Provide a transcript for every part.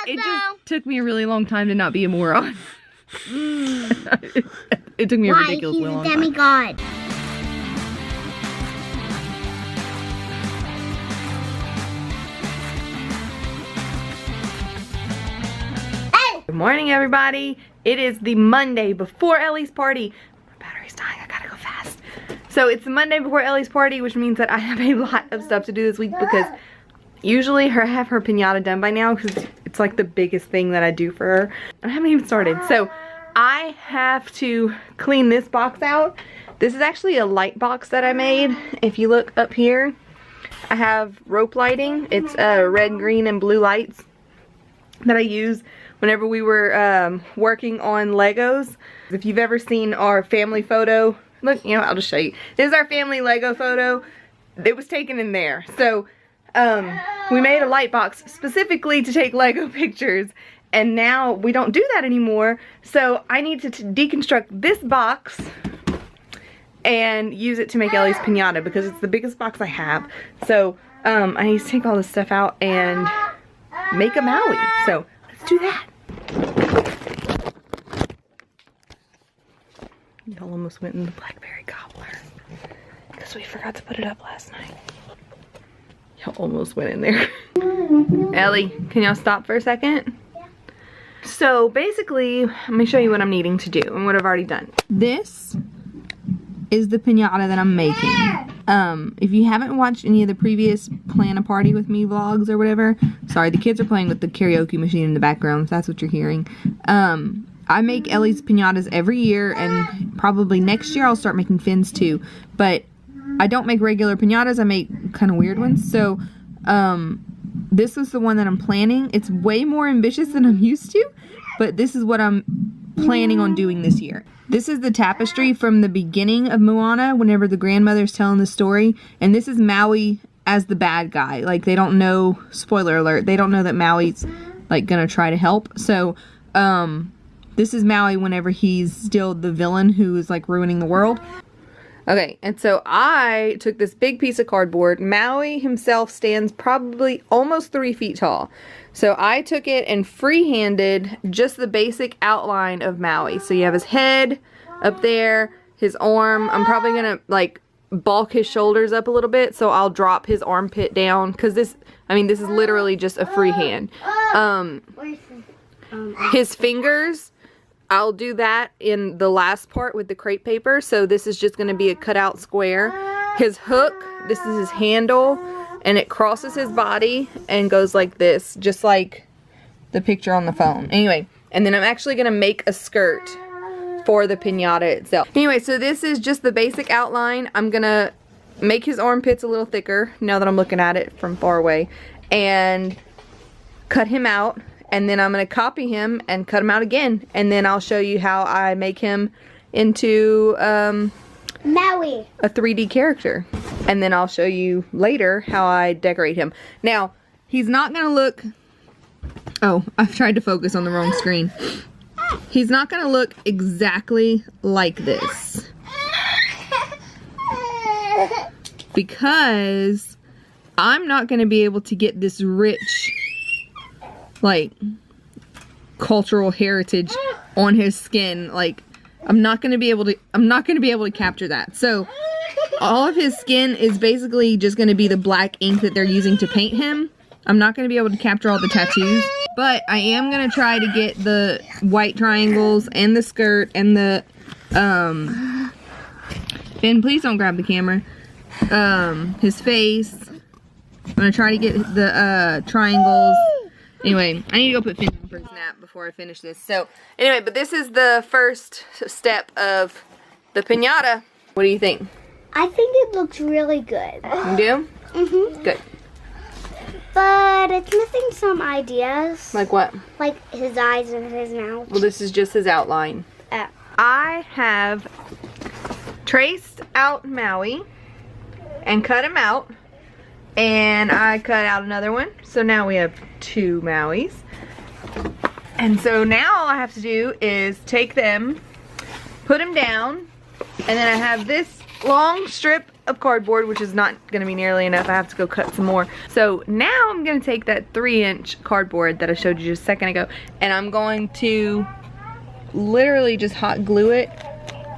it just took me a really long time to not be a moron. It took me a ridiculously long time. He's a demigod. Good morning, everybody. It is the Monday before Ellie's party. My battery's dying. I gotta go fast. So it's the Monday before Ellie's party, which means that I have a lot of stuff to do this week because usually I have her pinata done by now because it's like the biggest thing that I do for her. I haven't even started. So I have to clean this box out. This is actually a light box that I made. If you look up here, I have rope lighting. It's red, green, and blue lights that I use whenever we were working on Legos. If you've ever seen our family photo, look, you know, I'll just show you. This is our family Lego photo. It was taken in there. So we made a light box specifically to take Lego pictures, and now we don't do that anymore. So I need to deconstruct this box and use it to make Ellie's pinata because it's the biggest box I have. So I need to take all this stuff out and make a Maui. So let's do that. Y'all almost went in the blackberry cobbler because we forgot to put it up last night. Y'all almost went in there. Ellie, can y'all stop for a second? Yeah. So basically, let me show you what I'm needing to do and what I've already done. This is the pinata that I'm making. If you haven't watched any of the previous Plan a Party with Me vlogs or whatever, sorry, the kids are playing with the karaoke machine in the background, if that's what you're hearing. I make Ellie's pinatas every year, and probably next year I'll start making fins too. But I don't make regular pinatas, I make kind of weird ones. So this was the one that I'm planning. It's way more ambitious than I'm used to, but this is what I'm planning on doing this year. This is the tapestry from the beginning of Moana, whenever the grandmother's telling the story. And this is Maui as the bad guy. Like, they don't know, spoiler alert, they don't know that Maui's, like, gonna try to help. So, this is Maui whenever he's still the villain who is, like, ruining the world. Okay, and so I took this big piece of cardboard. Maui himself stands probably almost 3 feet tall. So I took it and freehanded just the basic outline of Maui. So you have his head up there, his arm. I'm probably gonna like bulk his shoulders up a little bit, so I'll drop his armpit down because this is literally just a freehand. His fingers, I'll do that in the last part with the crepe paper. So this is just gonna be a cutout square. His hook, this is his handle. And it crosses his body and goes like this, just like the picture on the phone. Anyway, and then I'm actually gonna make a skirt for the pinata itself. Anyway, so this is just the basic outline. I'm gonna make his armpits a little thicker now that I'm looking at it from far away, and cut him out. And then I'm gonna copy him and cut him out again. And then I'll show you how I make him into Maui, a 3D character. And then I'll show you later how I decorate him. Now, he's not gonna look... Oh, I've tried to focus on the wrong screen. He's not gonna look exactly like this. Because I'm not gonna be able to get this rich, like, cultural heritage on his skin. Like, I'm not gonna be able to capture that. So all of his skin is basically just going to be the black ink that they're using to paint him. I'm not going to be able to capture all the tattoos, but I am going to try to get the white triangles and the skirt and the, Ben, please don't grab the camera, his face. I'm going to try to get the triangles. Anyway, I need to go put Finn in for his nap before I finish this. So, anyway, but this is the first step of the pinata. What do you think? I think it looks really good. You do? Mm-hmm. Good. But it's missing some ideas. Like what? Like his eyes and his mouth. Well, this is just his outline. I have traced out Maui and cut him out. And I cut out another one. So now we have 2 Mauis. And so now all I have to do is take them, put them down, and then I have this long strip of cardboard, which is not gonna be nearly enough. I have to go cut some more. So now I'm gonna take that 3-inch cardboard that I showed you just a second ago, and I'm going to literally just hot glue it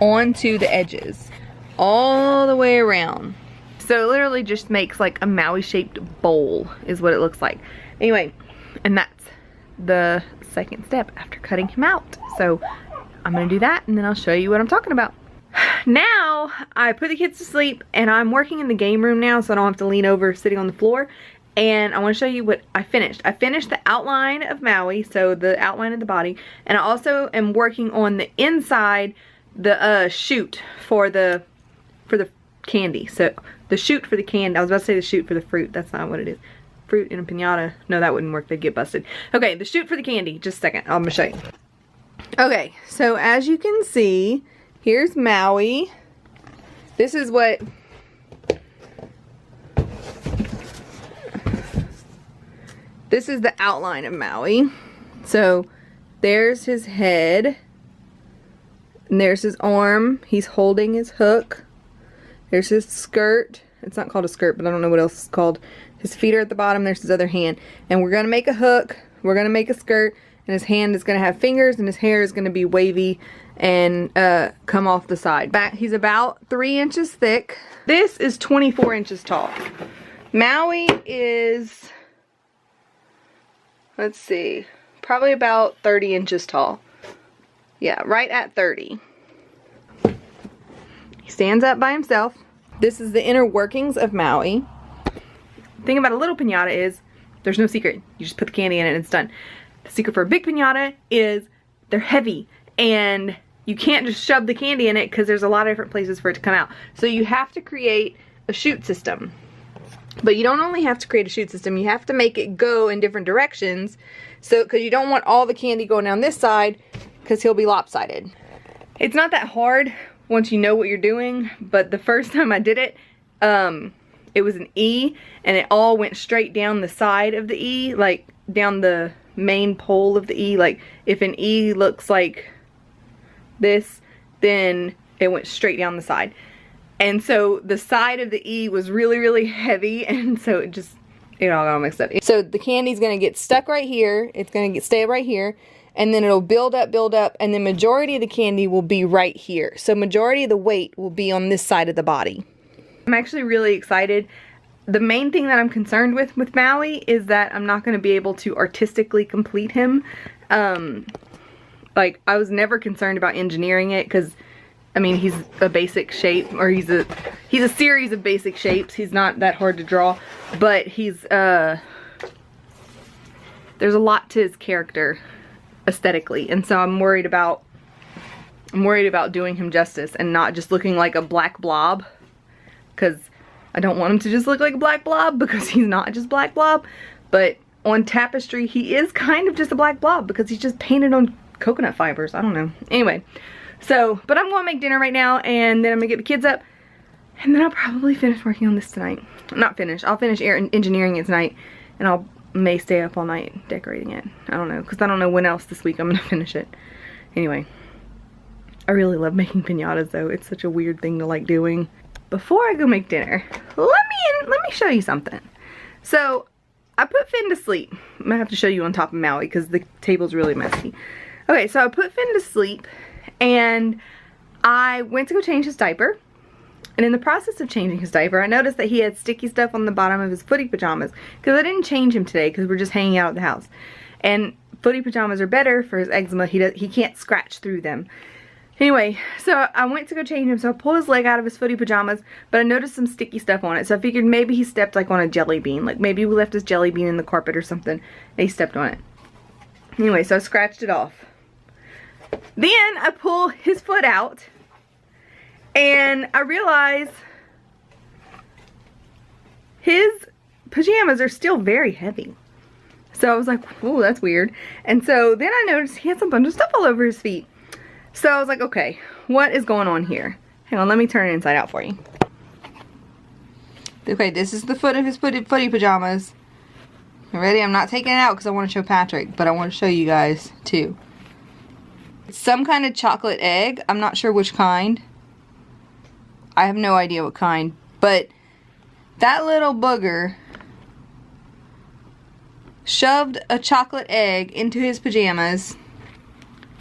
onto the edges all the way around. So it literally just makes like a Maui shaped bowl is what it looks like. Anyway, and that's the second step after cutting him out. So I'm gonna do that and then I'll show you what I'm talking about. Now I put the kids to sleep and I'm working in the game room now, so I don't have to lean over sitting on the floor. And I want to show you what I finished. I finished the outline of Maui, so the outline of the body, and I also am working on the inside, the chute for the candy. So the chute for the candy. I was about to say the chute for the fruit. That's not what it is. Fruit in a piñata. No, that wouldn't work. They'd get busted. Okay, the chute for the candy. Just a second. I'm gonna show you. Okay, so as you can see, here's Maui. This is what this is the outline of Maui. So there's his head. And there's his arm. He's holding his hook. There's his skirt. It's not called a skirt, but I don't know what else it's called. His feet are at the bottom. There's his other hand. And we're going to make a hook. We're going to make a skirt. And his hand is going to have fingers. And his hair is going to be wavy and come off the side. He's about 3 inches thick. This is 24 inches tall. Maui is, let's see, probably about 30 inches tall. Yeah, right at 30. He stands up by himself. This is the inner workings of Maui. The thing about a little piñata is there's no secret. You just put the candy in it and it's done. The secret for a big piñata is they're heavy and you can't just shove the candy in it because there's a lot of different places for it to come out. So you have to create a chute system. But you don't only have to create a chute system, you have to make it go in different directions. So, because you don't want all the candy going down this side because he'll be lopsided. It's not that hard once you know what you're doing, but the first time I did it, it was an E and it all went straight down the side of the E, like down the main pole of the E. Like if an E looks like this, then it went straight down the side. And so the side of the E was really, really heavy, and so it all got all mixed up. So the candy's gonna get stuck right here, it's gonna stay right here, and then it'll build up, and the majority of the candy will be right here. So majority of the weight will be on this side of the body. I'm actually really excited. The main thing that I'm concerned with Maui is that I'm not gonna be able to artistically complete him. Like, I was never concerned about engineering it, because I mean, he's a basic shape, or he's a series of basic shapes. He's not that hard to draw, but he's there's a lot to his character aesthetically, and so I'm worried about doing him justice and not just looking like a black blob, because I don't want him to just look like a black blob, because he's not just black blob. But on tapestry he is kind of just a black blob because he's just painted on coconut fibers. I don't know. Anyway. So, but I'm going to make dinner right now, and then I'm going to get the kids up, and then I'll probably finish working on this tonight. Not finish. I'll finish engineering it tonight, and I'll may stay up all night decorating it. I don't know, because I don't know when else this week I'm going to finish it. Anyway, I really love making piñatas, though. It's such a weird thing to like doing. Before I go make dinner, let me show you something. So, I put Finn to sleep. I'm going to have to show you on top of Maui, because the table's really messy. Okay, so I put Finn to sleep. And I went to go change his diaper, and in the process of changing his diaper, I noticed that he had sticky stuff on the bottom of his footy pajamas, because I didn't change him today because we're just hanging out at the house. And footy pajamas are better for his eczema. He can't scratch through them. Anyway, so I went to go change him, so I pulled his leg out of his footy pajamas, but I noticed some sticky stuff on it, so I figured maybe he stepped like on a jelly bean. Like maybe we left his jelly bean in the carpet or something, and he stepped on it. Anyway, so I scratched it off. Then I pull his foot out, and I realize his pajamas are still very heavy. So I was like, oh, that's weird. And so then I noticed he had some bunch of stuff all over his feet. So I was like, okay, what is going on here? Hang on, let me turn it inside out for you. Okay, this is the foot of his footy pajamas. You ready? I'm not taking it out because I want to show Patrick, but I want to show you guys too. It's some kind of chocolate egg. I'm not sure which kind. I have no idea what kind. But that little booger shoved a chocolate egg into his pajamas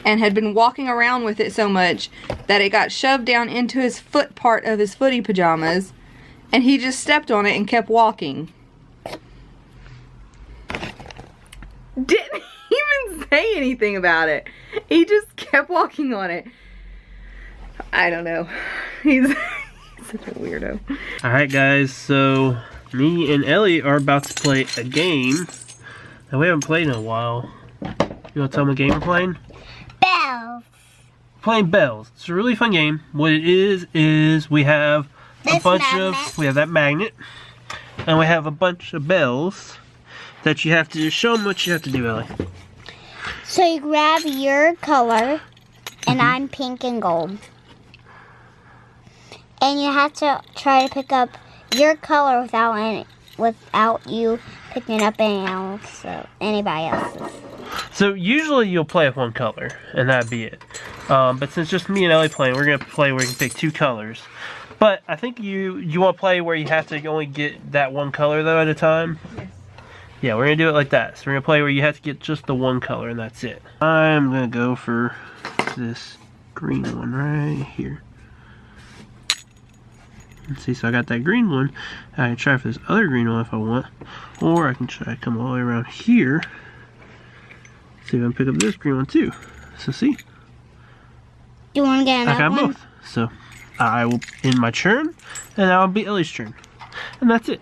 and had been walking around with it so much that it got shoved down into his foot part of his footy pajamas, and he just stepped on it and kept walking. Didn't even say anything about it. He just kept walking on it. I don't know. He's such a weirdo. Alright guys, so me and Ellie are about to play a game that we haven't played in a while. You want to tell them what game we're playing? Bells. Playing Bells. It's a really fun game. What it is we have a bunch of, we have that magnet, and we have a bunch of bells that you have to show them what you have to do, Ellie. So you grab your color, and I'm pink and gold. And you have to try to pick up your color without you picking up anybody else's. So usually you'll play with one color, and that'd be it. But since just me and Ellie playing, we're gonna play where you can pick 2 colors. But I think you want to play where you have to only get that one color though at a time. Yes. Yeah, we're gonna do it like that. So we're gonna play where you have to get just the one color, and that's it. I'm gonna go for this green one right here. Let's see, so I got that green one. I can try for this other green one if I want, or I can try to come all the way around here. See if I can pick up this green one too. So see, Do you want to get another I got one? both. So I will end my turn, and that will be Ellie's turn, and that's it.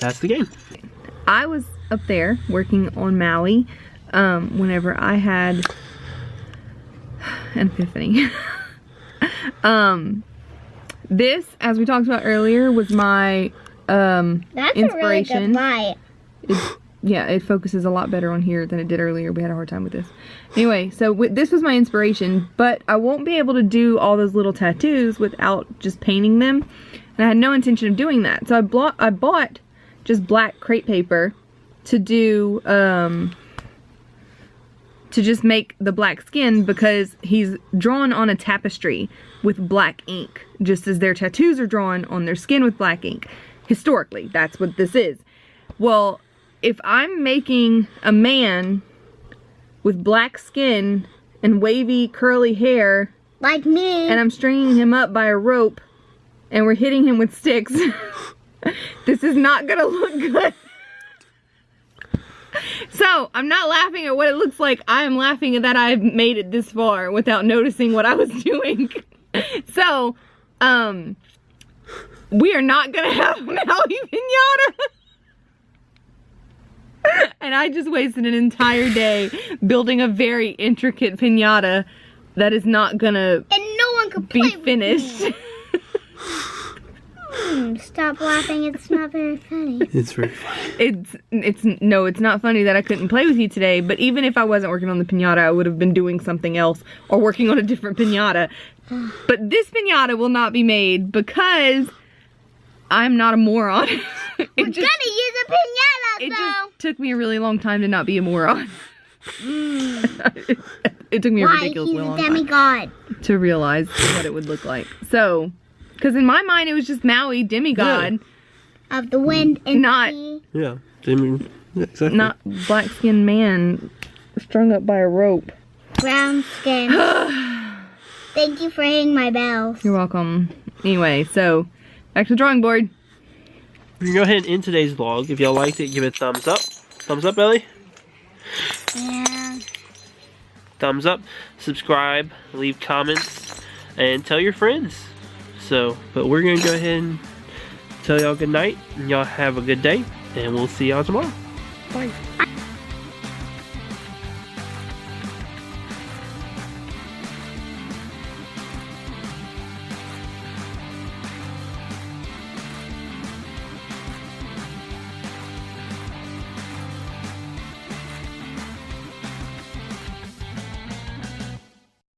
That's the game. I was up there working on Maui whenever I had an epiphany. This, as we talked about earlier, was my That's inspiration. a really good light. Yeah, it focuses a lot better on here than it did earlier. We had a hard time with this. Anyway, so this was my inspiration, but I won't be able to do all those little tattoos without just painting them. And I had no intention of doing that. So I bought just black crepe paper to do, to just make the black skin, because he's drawn on a tapestry with black ink, just as their tattoos are drawn on their skin with black ink. Historically, that's what this is. Well, if I'm making a man with black skin and wavy curly hair, Like me. and I'm stringing him up by a rope and we're hitting him with sticks, this is not gonna look good. So, I'm not laughing at what it looks like. I am laughing at that I've made it this far without noticing what I was doing. So, we are not gonna have a Maui pinata. And I just wasted an entire day building a very intricate pinata that is not gonna And no one could play be finished. with me. Stop laughing, it's not very funny. It's very funny. No, it's not funny that I couldn't play with you today, but even if I wasn't working on the pinata, I would have been doing something else or working on a different pinata. But this pinata will not be made because I'm not a moron. We're gonna use a pinata, It though. just took me a really long time to not be a moron. It took me a Why? ridiculously He's a long time demigod. to realize what it would look like. So, because in my mind it was just Maui, demigod, Of the wind and Not- sea. Yeah, I mean, exactly. not black-skinned man strung up by a rope. Brown skin. Thank you for hitting my bells. You're welcome. Anyway, so back to the drawing board. You can go ahead and end today's vlog. If y'all liked it, give it a thumbs up. Thumbs up, Ellie? Yeah. Thumbs up. Subscribe. Leave comments. And tell your friends. So, but we're going to go ahead and tell y'all good night. And y'all have a good day. And we'll see y'all tomorrow. Bye.